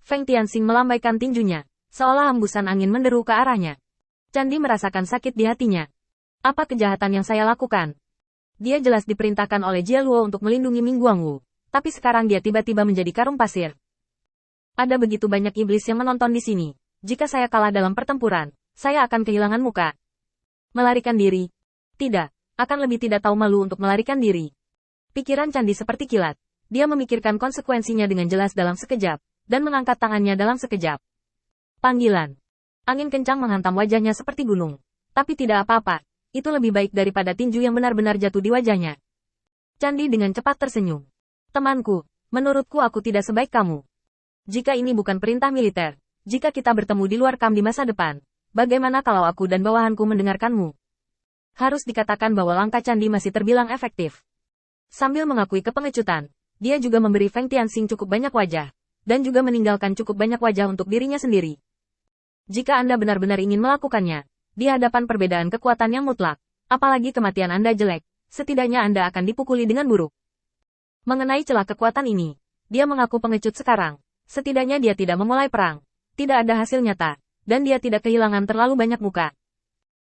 Feng Tianxing melambaikan tinjunya, seolah hembusan angin menderu ke arahnya. Candi merasakan sakit di hatinya. Apa kejahatan yang saya lakukan? Dia jelas diperintahkan oleh Jie Luo untuk melindungi Ming Guangwu, tapi sekarang dia tiba-tiba menjadi karung pasir. Ada begitu banyak iblis yang menonton di sini. Jika saya kalah dalam pertempuran, saya akan kehilangan muka. Melarikan diri? Tidak, akan lebih tidak tahu malu untuk melarikan diri. Pikiran Candi seperti kilat. Dia memikirkan konsekuensinya dengan jelas dalam sekejap, dan mengangkat tangannya dalam sekejap. Panggilan. Angin kencang menghantam wajahnya seperti gunung. Tapi tidak apa-apa, itu lebih baik daripada tinju yang benar-benar jatuh di wajahnya. Candi dengan cepat tersenyum. Temanku, menurutku aku tidak sebaik kamu. Jika ini bukan perintah militer, jika kita bertemu di luar kamp di masa depan, bagaimana kalau aku dan bawahanku mendengarkanmu? Harus dikatakan bahwa langkah Candi masih terbilang efektif. Sambil mengakui kepengecutan, dia juga memberi Feng Tianxing cukup banyak wajah, dan juga meninggalkan cukup banyak wajah untuk dirinya sendiri. Jika Anda benar-benar ingin melakukannya, di hadapan perbedaan kekuatan yang mutlak, apalagi kematian Anda jelek, setidaknya Anda akan dipukuli dengan buruk. Mengenai celah kekuatan ini, dia mengaku pengecut sekarang. Setidaknya dia tidak memulai perang, tidak ada hasil nyata, dan dia tidak kehilangan terlalu banyak muka.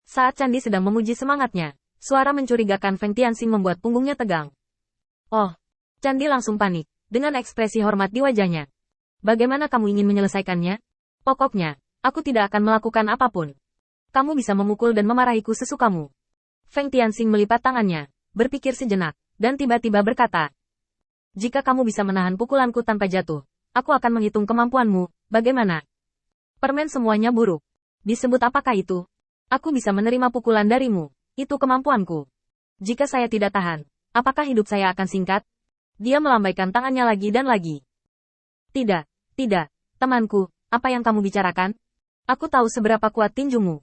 Saat Candi sedang memuji semangatnya, suara mencurigakan Feng Tianxing membuat punggungnya tegang. Oh, Candi langsung panik, dengan ekspresi hormat di wajahnya. Bagaimana kamu ingin menyelesaikannya? Pokoknya, aku tidak akan melakukan apapun. Kamu bisa memukul dan memarahiku sesukamu. Feng Tianxing melipat tangannya, berpikir sejenak, dan tiba-tiba berkata, jika kamu bisa menahan pukulanku tanpa jatuh, aku akan menghitung kemampuanmu, bagaimana? Permen semuanya buruk. Disebut apakah itu? Aku bisa menerima pukulan darimu, itu kemampuanku. Jika saya tidak tahan, apakah hidup saya akan singkat? Dia melambaikan tangannya lagi dan lagi. Tidak, temanku, apa yang kamu bicarakan? Aku tahu seberapa kuat tinjumu.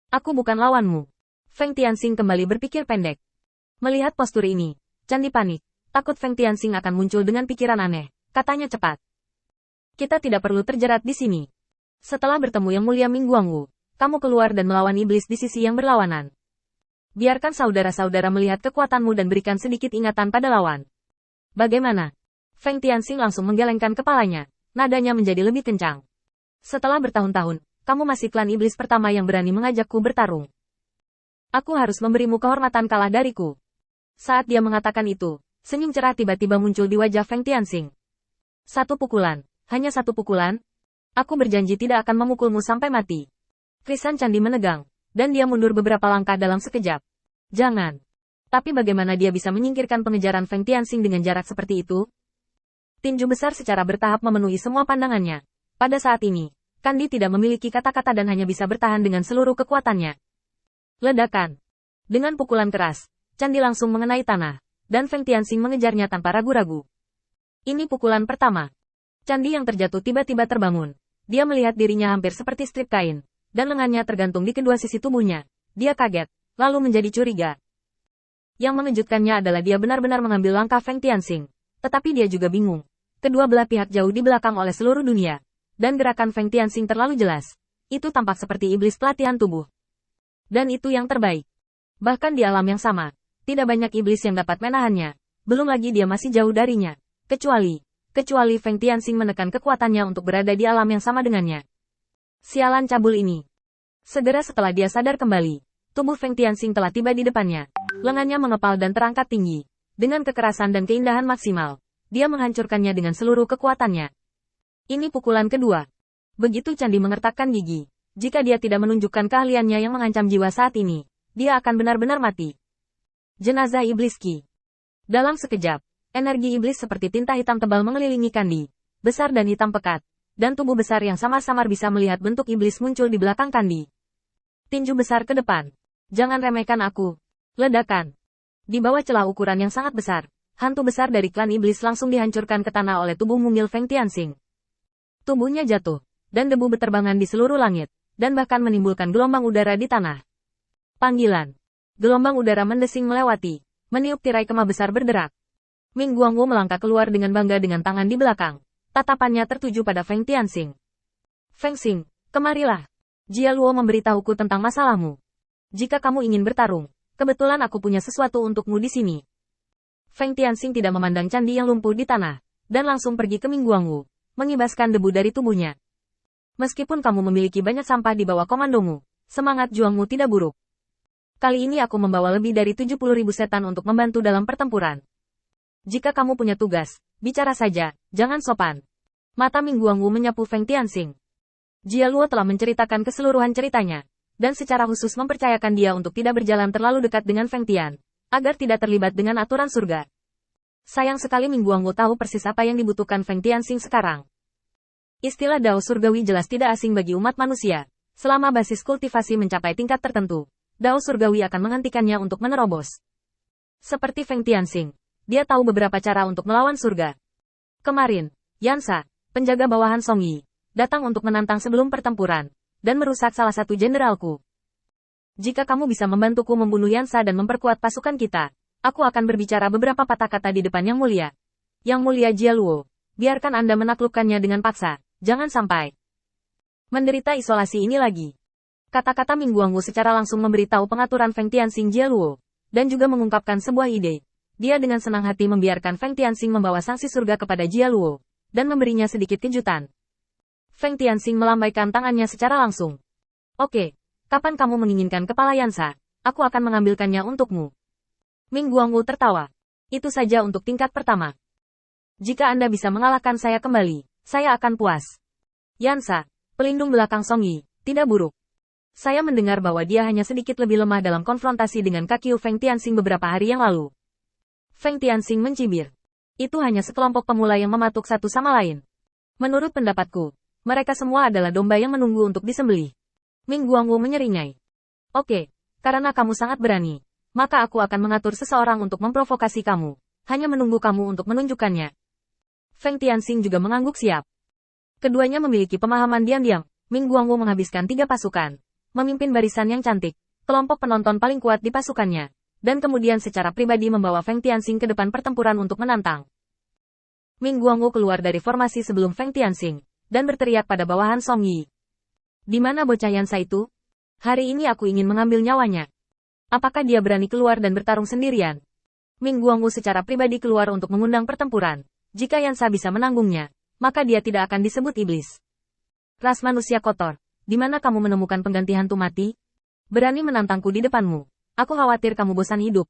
Aku bukan lawanmu. Feng Tianxing kembali berpikir pendek. Melihat postur ini, Candi panik, takut Feng Tianxing akan muncul dengan pikiran aneh, katanya cepat. Kita tidak perlu terjerat di sini. Setelah bertemu Yang Mulia Ming Guangwu, kamu keluar dan melawan iblis di sisi yang berlawanan. Biarkan saudara-saudara melihat kekuatanmu dan berikan sedikit ingatan pada lawan. Bagaimana? Feng Tianxing langsung menggelengkan kepalanya, nadanya menjadi lebih kencang. Setelah bertahun-tahun, kamu masih klan iblis pertama yang berani mengajakku bertarung. Aku harus memberimu kehormatan kalah dariku. Saat dia mengatakan itu, senyum cerah tiba-tiba muncul di wajah Feng Tianxing. Satu pukulan, hanya satu pukulan? Aku berjanji tidak akan memukulmu sampai mati. Krisan Candi menegang, dan dia mundur beberapa langkah dalam sekejap. Jangan. Tapi bagaimana dia bisa menyingkirkan pengejaran Feng Tianxing dengan jarak seperti itu? Tinju besar secara bertahap memenuhi semua pandangannya. Pada saat ini, Candi tidak memiliki kata-kata dan hanya bisa bertahan dengan seluruh kekuatannya. Ledakan. Dengan pukulan keras, Candi langsung mengenai tanah, dan Feng Tianxing mengejarnya tanpa ragu-ragu. Ini pukulan pertama. Candi yang terjatuh tiba-tiba terbangun. Dia melihat dirinya hampir seperti strip kain, dan lengannya tergantung di kedua sisi tubuhnya. Dia kaget, lalu menjadi curiga. Yang mengejutkannya adalah dia benar-benar mengambil langkah Feng Tianxing. Tetapi dia juga bingung. Kedua belah pihak jauh di belakang oleh seluruh dunia. Dan gerakan Feng Tianxing terlalu jelas. Itu tampak seperti iblis pelatihan tubuh. Dan itu yang terbaik. Bahkan di alam yang sama, tidak banyak iblis yang dapat menahannya. Belum lagi dia masih jauh darinya. Kecuali Feng Tianxing menekan kekuatannya untuk berada di alam yang sama dengannya. Sialan cabul ini. Segera setelah dia sadar kembali, tubuh Feng Tianxing telah tiba di depannya. Lengannya mengepal dan terangkat tinggi. Dengan kekerasan dan keindahan maksimal, dia menghancurkannya dengan seluruh kekuatannya. Ini pukulan kedua. Begitu Candi mengertakkan gigi. Jika dia tidak menunjukkan keahliannya yang mengancam jiwa saat ini, dia akan benar-benar mati. Jenazah Iblis Ki. Dalam sekejap, energi iblis seperti tinta hitam tebal mengelilingi Candi. Besar dan hitam pekat. Dan tubuh besar yang samar-samar bisa melihat bentuk iblis muncul di belakang Candi. Tinju besar ke depan. Jangan remehkan aku. Ledakan. Di bawah celah ukuran yang sangat besar, hantu besar dari klan iblis langsung dihancurkan ke tanah oleh tubuh mungil Feng Tianxing. Tubuhnya jatuh, dan debu beterbangan di seluruh langit, dan bahkan menimbulkan gelombang udara di tanah. Panggilan. Gelombang udara mendesing melewati, meniup tirai kemah besar berderak. Ming Guangwu melangkah keluar dengan bangga dengan tangan di belakang. Tatapannya tertuju pada Feng Tianxing. Feng Xing, kemarilah. Jie Luo memberitahuku tentang masalahmu. Jika kamu ingin bertarung, kebetulan aku punya sesuatu untukmu di sini. Feng Tianxing tidak memandang Candi yang lumpuh di tanah, dan langsung pergi ke Ming Guangwu. mengibaskan debu dari tubuhnya. Meskipun kamu memiliki banyak sampah di bawah komandomu, semangat juangmu tidak buruk. Kali ini aku membawa lebih dari 70.000 setan untuk membantu dalam pertempuran. Jika kamu punya tugas, bicara saja, jangan sopan. Mata Ming Guangwu menyapu Feng Tianxing. Jia Luo telah menceritakan keseluruhan ceritanya, dan secara khusus mempercayakan dia untuk tidak berjalan terlalu dekat dengan Feng Tian, agar tidak terlibat dengan aturan surga. Sayang sekali Ming Guangwu tahu persis apa yang dibutuhkan Feng Tianxing sekarang. Istilah Dao Surgawi jelas tidak asing bagi umat manusia. Selama basis kultivasi mencapai tingkat tertentu, Dao Surgawi akan menghentikannya untuk menerobos. Seperti Feng Tianxing, dia tahu beberapa cara untuk melawan surga. Kemarin, Yansa, penjaga bawahan Song Yi, datang untuk menantang sebelum pertempuran, dan merusak salah satu jenderalku. Jika kamu bisa membantuku membunuh Yansa dan memperkuat pasukan kita, aku akan berbicara beberapa patah kata di depan Yang Mulia. Yang Mulia Jia Luo, biarkan Anda menaklukkannya dengan paksa, jangan sampai menderita isolasi ini lagi. Kata-kata Ming Guangwu secara langsung memberitahu pengaturan Feng Tianxing Jia Luo, dan juga mengungkapkan sebuah ide. Dia dengan senang hati membiarkan Feng Tianxing membawa sanksi surga kepada Jia Luo, dan memberinya sedikit kejutan. Feng Tianxing melambaikan tangannya secara langsung. Oke, kapan kamu menginginkan kepala Yansa? Aku akan mengambilkannya untukmu. Ming Guangwu tertawa. Itu saja untuk tingkat pertama. Jika Anda bisa mengalahkan saya kembali, saya akan puas. Yansa, pelindung belakang Song Yi, tidak buruk. Saya mendengar bahwa dia hanya sedikit lebih lemah dalam konfrontasi dengan kaki Feng Tianxing beberapa hari yang lalu. Feng Tianxing mencibir. Itu hanya sekelompok pemula yang mematuk satu sama lain. Menurut pendapatku, mereka semua adalah domba yang menunggu untuk disembelih. Ming Guangwu menyeringai. Oke, karena kamu sangat berani, maka aku akan mengatur seseorang untuk memprovokasi kamu, hanya menunggu kamu untuk menunjukkannya. Feng Tianxing juga mengangguk siap. Keduanya memiliki pemahaman diam-diam. Ming Guangwu menghabiskan 3 pasukan, memimpin barisan yang cantik, kelompok penonton paling kuat di pasukannya, dan kemudian secara pribadi membawa Feng Tianxing ke depan pertempuran untuk menantang. Ming Guangwu keluar dari formasi sebelum Feng Tianxing, dan berteriak pada bawahan Song Yi. Di mana bocah Yansa itu? Hari ini aku ingin mengambil nyawanya. Apakah dia berani keluar dan bertarung sendirian? Ming Guangwu secara pribadi keluar untuk mengundang pertempuran. Jika Yansa bisa menanggungnya, maka dia tidak akan disebut iblis. Ras manusia kotor, di mana kamu menemukan pengganti hantu mati? Berani menantangku di depanmu. Aku khawatir kamu bosan hidup.